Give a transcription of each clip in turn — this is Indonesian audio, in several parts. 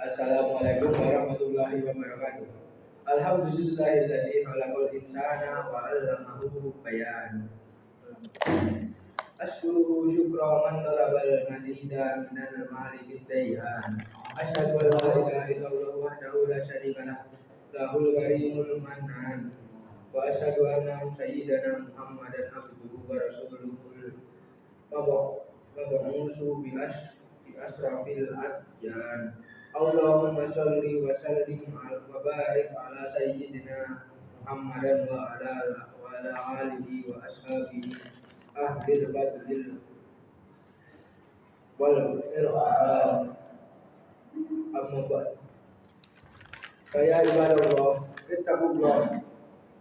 Assalamualaikum warahmatullahi wabarakatuh. Alhamdulillahilladzi khalaqal insana wa 'allamahu bayan. Asykuruhu syukra man talabal mazida minal mali bidayyan. Asyhadu an la ilaha illallah wahdahu la syarika lah, lahul karimul mannan. Wa asyhadu anna sayyidana Muhammadan abduhu wa rasuluhul mab'usu bi asrafil adyan. Allahumma sholli wa sallim wa barik ala sayyidina Muhammadan wa ala alihi wa ashabihi ahlil fadlil wal irham. Amma ba'd. Fa ibadallah ittaqullah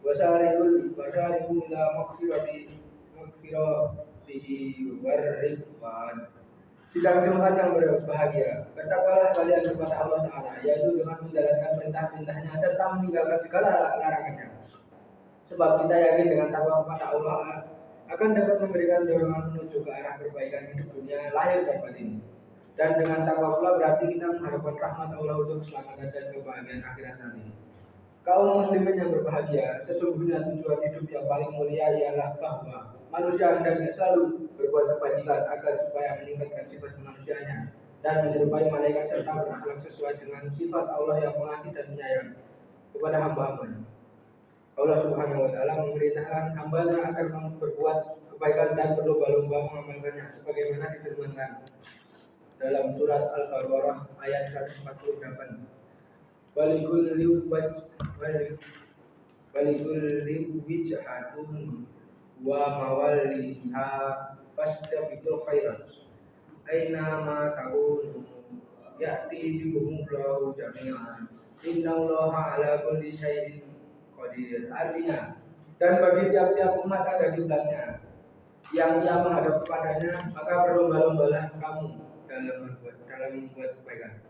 wa sari'u ila maghfiratihi wa ridwan. Sidang Jumat yang berbahagia, bertakwalah kalian kepada Allah Ta'ala, yaitu dengan menjalankan perintah-perintahnya serta meninggalkan segala larangannya. Sebab kita yakin dengan takwa kepada Allah akan dapat memberikan dorongan menuju ke arah perbaikan hidup dunia, lahir dan batin. Dan dengan takwa pula berarti kita mengharapkan rahmat Allah untuk keselamatan dan kebahagiaan akhirat nanti. Kaum muslimin yang berbahagia, sesungguhnya tujuan hidup yang paling mulia ialah bahwa manusia hendaknya selalu berbuat kebajikan agar supaya meningkatkan sifat kemanusiaannya dan menyerupai malaikat serta berakhlak sesuai dengan sifat Allah yang pengasih dan penyayang kepada hamba-hambanya. Allah Subhanahu wa taala memerintahkan hambanya agar berbuat kebaikan dan berlomba-lomba mengamalkannya sebagaimana difirmankan dalam surat Al-Baqarah ayat 148. Walikul wijhatun wa mawaliha fastabiqul khairat aina ma takunu ya'ti bihumullahu jami'an innallaha ala kulli syai'in qadir. Artinya, dan bagi tiap-tiap umat ada kiblatnya yang ia menghadap kepadanya, maka berlomba-lombalah kamu dalam membuat kebaikan.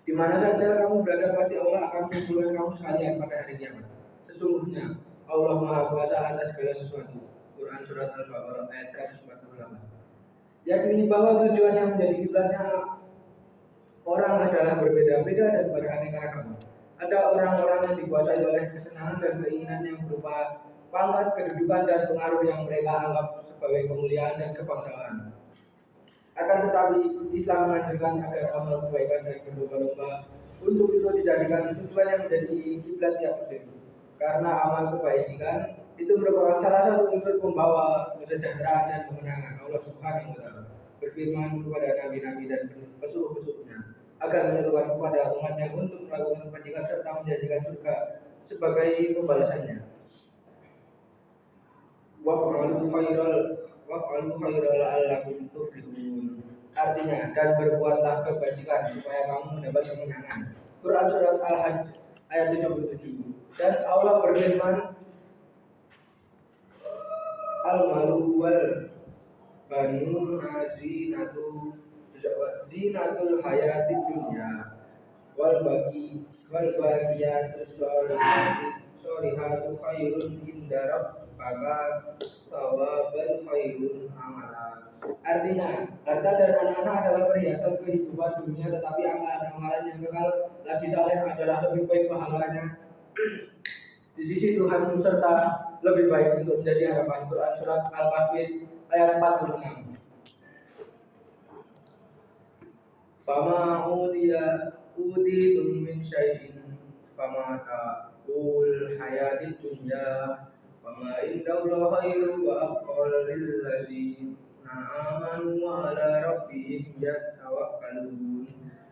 Di mana saja kamu berada, pasti Allah akan mengumpulkan kamu sekalian pada hari kiamat. Sesungguhnya Allah Maha Kuasa atas segala sesuatu. Quran surat Al-Baqarah ayat 148. Yakni bahwa tujuan yang menjadi kiblatnya orang adalah berbeda-beda dan beraneka ragam. Ada orang-orang yang dikuasai oleh kesenangan dan keinginan yang berupa pangkat, kedudukan, dan pengaruh yang mereka anggap sebagai kemuliaan dan kebangsaan. Akan tetapi Islam mengajarkan agar amal kebaikan dan berlomba-lomba untuk itu dijadikan tujuan yang menjadi kiblat tiap muslim. Karena amal kebaikan itu merupakan salah satu unsur pembawa kesejahteraan dan kemenangan. Allah Subhanahu wa taala berfirman kepada nabi-nabi dan pesuruh-pesuruhnya agar menyerukan kepada umatnya untuk melakukan kebajikan serta menjadikan surga sebagai pembalasannya. Waf'alu khairal la'allakum tuflihun. Artinya, dan berbuatlah kebajikan supaya kamu mendapat kemenangan. Quran surat Al-Hajj ayat 77. Dan Allah berfirman, al-malu wal banun zinatul hayatid dunya wal baqiyatus sholihatu khairun inda rabbaka sawaban khairun amala. Artinya, harta dan anak-anak adalah perhiasan kehidupan dunia, tetapi amalan-amalan yang kekal lagi saleh adalah lebih baik pahalanya di sisi Tuhan serta lebih baik untuk menjadi harapan. Quran surat Al-Kahfi ayat 46. Fama utitum min syai'in fama ta'ul hayatid dunya fama indallahi khairu wa aqwal lil ladzina amanu wa ala rabbihim yatawakkalun.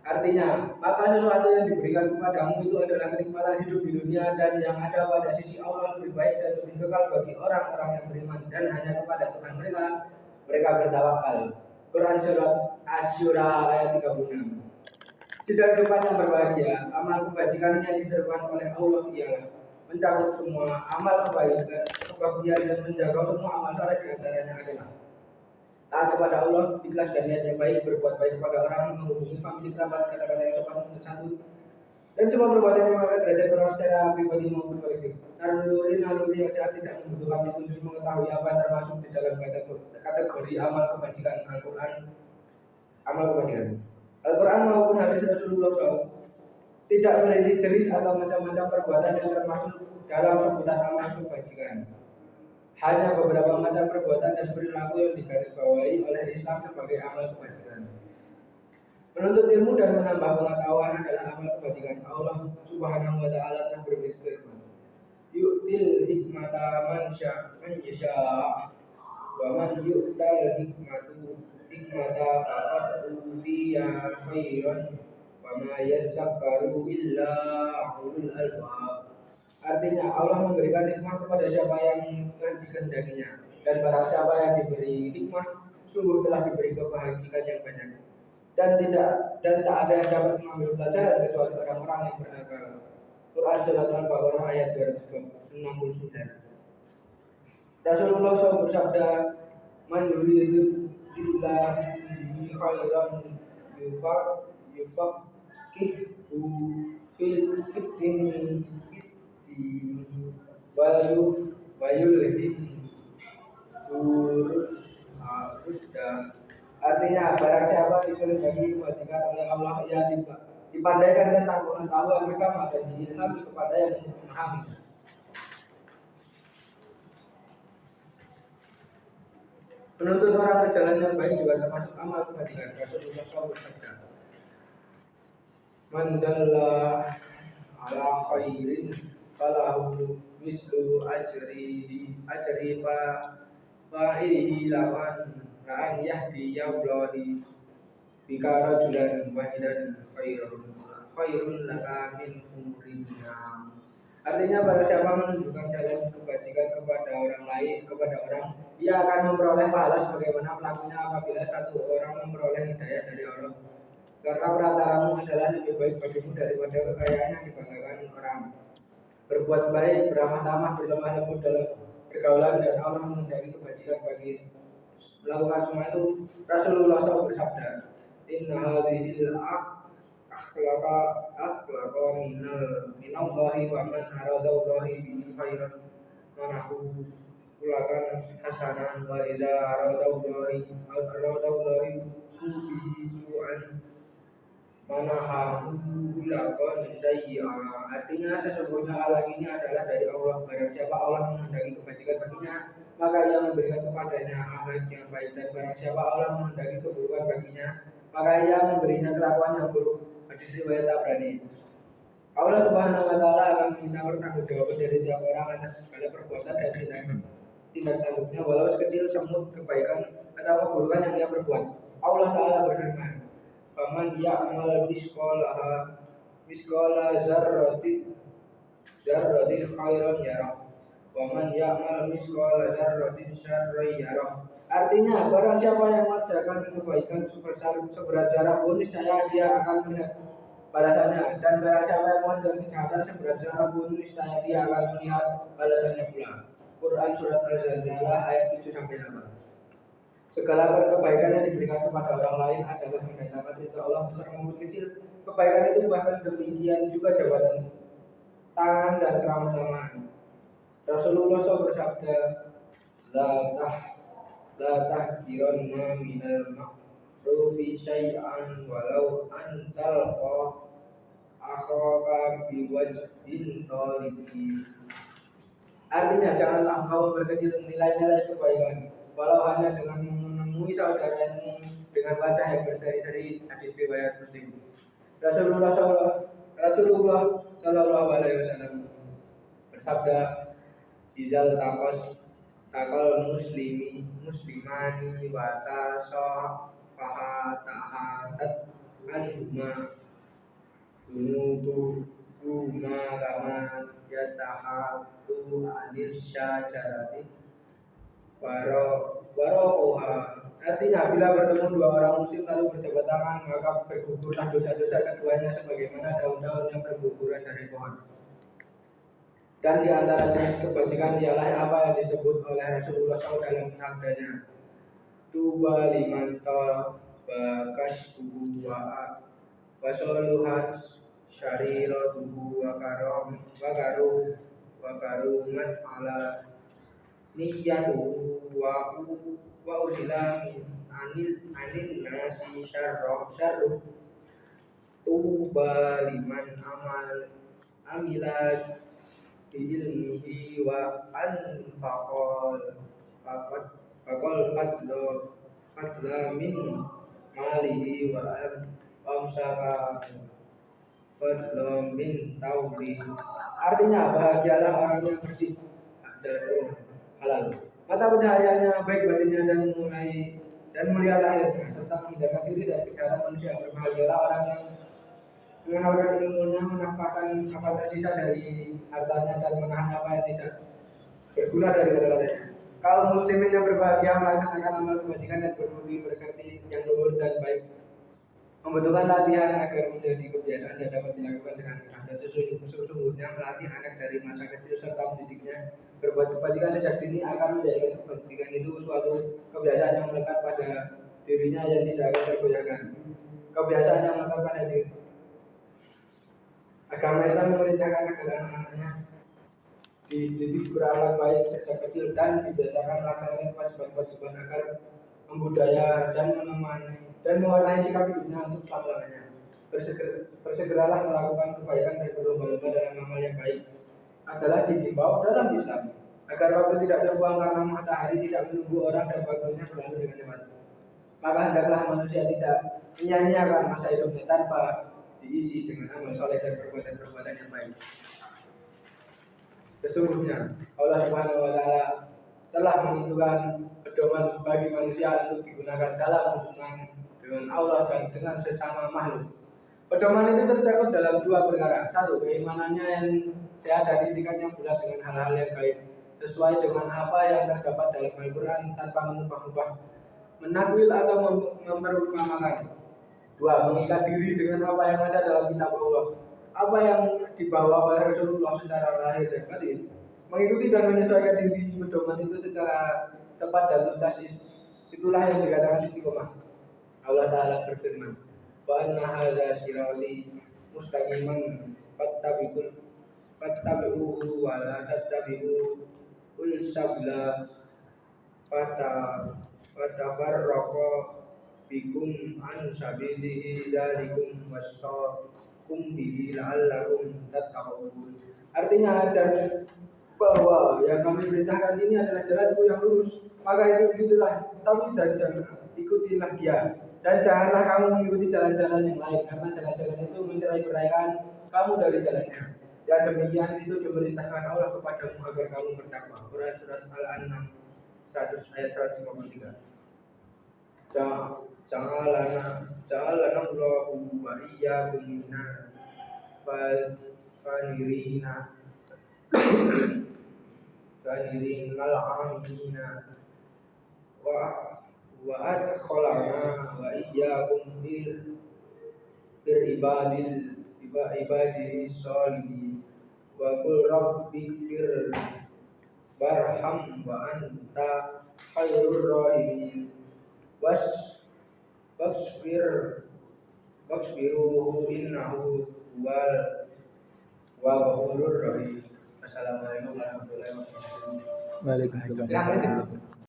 Artinya, maka sesuatu yang diberikan kepadamu itu adalah kenikmatan hidup di dunia, dan yang ada pada sisi Allah lebih baik dan lebih kekal bagi orang-orang yang beriman, dan hanya kepada Tuhan mereka bertawakal. Quran surat Asy-Syura ayat 36. Sidang Jumat yang berbahagia, amal kebajikan yang diserukan oleh Allah ialah mencakup semua amal kebaikan, kebahagiaan, dan menjaga semua amal saleh. Di antaranya adalah taat kepada Allah, ikhlas dan niat yang baik, berbuat baik kepada orang, menghubungi famili kerabat, kata-kata yang sopan untuk santun, dan semua perbuatan yang mengangkat derajat orang secara pribadi maupun kolektif. Naluri yang sehat tidak membutuhkan petunjuk mengetahui apa yang termasuk di dalam kategori amal kebajikan Al-Quran. Amal kebajikan Al-Quran maupun hadis Rasulullah SAW tidak memiliki jenis atau macam-macam perbuatan yang termasuk dalam sebutan amal kebajikan. Hanya beberapa macam perbuatan dan perilaku yang digarisbawahi oleh Islam sebagai amal kebajikan. Menuntut ilmu dan menambah pengetahuan adalah amal kebajikan. Allah Subhanahu wa taala telah berfirman, "Yu'til hikmata man yasha wa man yu'tal hikmata faqad utiya khairan wa ma yadzakkaru illa ulul albab." Artinya Allah memberikan hikmah kepada siapa yang dikehendakinya, dan barang siapa yang diberi hikmah sungguh telah diberi kebahagiaan yang banyak, dan tak ada yang dapat mengambil pelajaran kecuali orang-orang yang berakal. Quran surat Al-Baqarah ayat 269. Rasulullah SAW bersabda, "Man yuridu billahi khairan yufaqihu fil fiddin wayulhim rusda." Artinya barang siapa dikehendaki kebajikan oleh Allah, ia dipandaikan tentang pengetahuan agama dan diilhami kepada yang memahami. Menuntut orang ke jalan yang baik juga termasuk amal kebajikan. Rasulullah SAW bersabda, "Man dalla ala khairin falahu mislu ajri fa'ilihi lawan la'an yahdi yawladi bika rajulan wahidan khairun laka min umrinya." Artinya barang siapa menunjukkan jalan kebajikan kepada orang lain, dia akan memperoleh pahala sebagaimana pelakunya apabila satu orang memperoleh hidayah dari Allah. Karena perantaramu adalah lebih baik bagimu daripada kekayaan yang dibanggakan orang. Berbuat baik, beramah tamah, berlemah lembut dalam pergaulan, dan Allah menghendaki kebajikan bagi melakukan semua itu. Rasulullah SAW bersabda, "Inna hadhil akhlaqa minallahi wa man aradallahi bihi khairan manahu kulakan hasanan wa idza aradallahi bihi su'an manahu kulakan sayyi'ah." Artinya sesungguhnya Allah ini adalah dari Allah. Barang siapa Allah menghendaki kebajikan baginya, maka ia memberikan kepadanya akhlak yang baik, dan barang siapa Allah menghendaki keburukan baginya, maka ia memberinya kelakuan yang buruk. Hadis riwayat Tabrani. Allah Subhanahu wa taala akan meminta pertanggungjawaban dari tiap orang atas segala perbuatan dan tindak tanduknya, walau sekecil semut kebaikan atau keburukan yang ia perbuat. Allah taala berfirman, "Faman ya'mal misqala dzarratin khairan yarah, wa man ya'mal misqala dzarratin syarran yarah." Artinya, barang siapa yang mengerjakan kebaikan seberat zarah pun, niscaya dia akan melihat balasannya, dan barang siapa yang mengerjakan kejahatan seberat zarah pun, niscaya dia akan melihat balasannya pula. Quran surat Al-Zalzalah ayat 7-8. Segala kebaikan yang diberikan kepada orang lain adalah mendatangkan ridha Allah, besar maupun kecil. Kebaikan itu bahkan demikian juga jabatan tangan dan keramah tamahan. Rasulullah SAW bersabda, la tahqiranna minal ma'rufi syai'an walau antal akhaka biwajhin talibi. Artinya, janganlah engkau memperkecil nilai-nilai kebaikan walau hanya dengan menemui saudaranya dengan wajah yang berseri-seri. Hadis riwayat Muslim. Rasulullah Shallallahu Alaihi Wasallam bersabda, "Izal takal muslimani wa tahatat anhuma dunubu kama yatahatu anil syajarati waroha." Artinya, bila bertemu dua orang muslim lalu berjabat tangan, maka bergugurlah dosa-dosa keduanya sebagaimana daun-daun yang berguguran dari pohon. Dan di antara jenis kebajikan ialah apa yang disebut oleh Rasulullah SAW dalam sabdanya, "Tuba liman tabakasbuhu wa soluhat syariratuhu wa karumat ala niyatuhu wa uzila anil nasi syarruh." tuba liman amilat biilmihi wa faqad fadla min malihi wa amsaka fadla min tauri. Artinya bahagialah orang yang bersih dari halal, mata pencahayaannya baik batinnya dan mulia lahirnya, serta menjaga diri dari kejahatan manusia. Berbahagialah orang yang mengenalkan ilmunya, menafkahkan apa tersisa dari hartanya, dan menahan apa yang tidak berguna dari kata-katanya. Kaum muslimin yang berbahagia melaksanakan amal kebajikan dan berbudi pekerti yang luhur dan baik membutuhkan latihan agar menjadi kebiasaan dan dapat dilakukan dengan mudah. Dan sesungguhnya melatih anak dari masa kecil serta mendidiknya berbuat kebajikan sejak dini akan menjadikan kebajikan itu suatu kebiasaan yang melekat pada dirinya yang tidak akan tergoyahkan. Kebiasaan yang melekat pada diri. Agama Islam memerintahkan agar anak-anaknya dididik berakhlak baik sejak kecil dan dibiasakan melaksanakan kewajiban-kewajiban agar membudaya dan mewarnai sikap hidupnya untuk selama-lamanya. Bersegeralah melakukan kebaikan dan berlomba-lomba dalam amal yang baik adalah dihimbau dalam Islam agar waktu tidak terbuang karena matahari tidak menunggu orang dan waktunya berlalu dengan cepat. Maka hendaklah manusia tidak menyia-nyiakan masa hidupnya tanpa diisi dengan amal soleh dan perbuatan-perbuatan yang baik. Sesungguhnya Allah Subhanahu wa Ta'ala telah menentukan pedoman bagi manusia untuk digunakan dalam hubungan dengan Allah dan dengan sesama makhluk. Pedoman itu tercakup dalam dua perkara. Satu, keimanannya yang sehat dan itikat yang bulat dengan hal-hal yang baik sesuai dengan apa yang terdapat dalam Al-Quran tanpa mengubah-ubah, menakwil atau memperumpamakan. Dua, mengikat diri dengan apa yang ada dalam kitab Allah, apa yang dibawa oleh Rasulullah secara lahir dan batin, mengikuti dan menyesuaikan diri pedoman itu secara tepat dan tuntas. Itulah yang dikatakan istiqomah. Allah Ta'ala berfirman, wa anna hadza sirati mustaqiman fattabi'uhu wa la tattabi'u sabila fatafarraqa bikum an sabilihi dzalikum wasaqum bihi la'allakum tattaqun. Artinya dan bahwa yang kami perintahkan ini adalah jalanku yang lurus, maka ikutilah tauhid dan ikutilah dia, dan janganlah kamu mengikuti jalan-jalan yang lain karena jalan-jalan itu mencerai-beraikan kamu dari jalannya. Dan demikian itu diperintahkan Allah kepadamu agar kamu bertakwa. Quran surat Al-An'am 100 ayat 153. Ja'alana Allahu wa iyyakum minal fanirina al-amina wa adkhalana wa iyyakum ibadil sholihin wa qul rabbighfir warham wa anta khairur rahimin wasbiru innahu huwal ghafurur rahim. Assalamualaikum warahmatullahi wabarakatuh. Waalaikumsalam.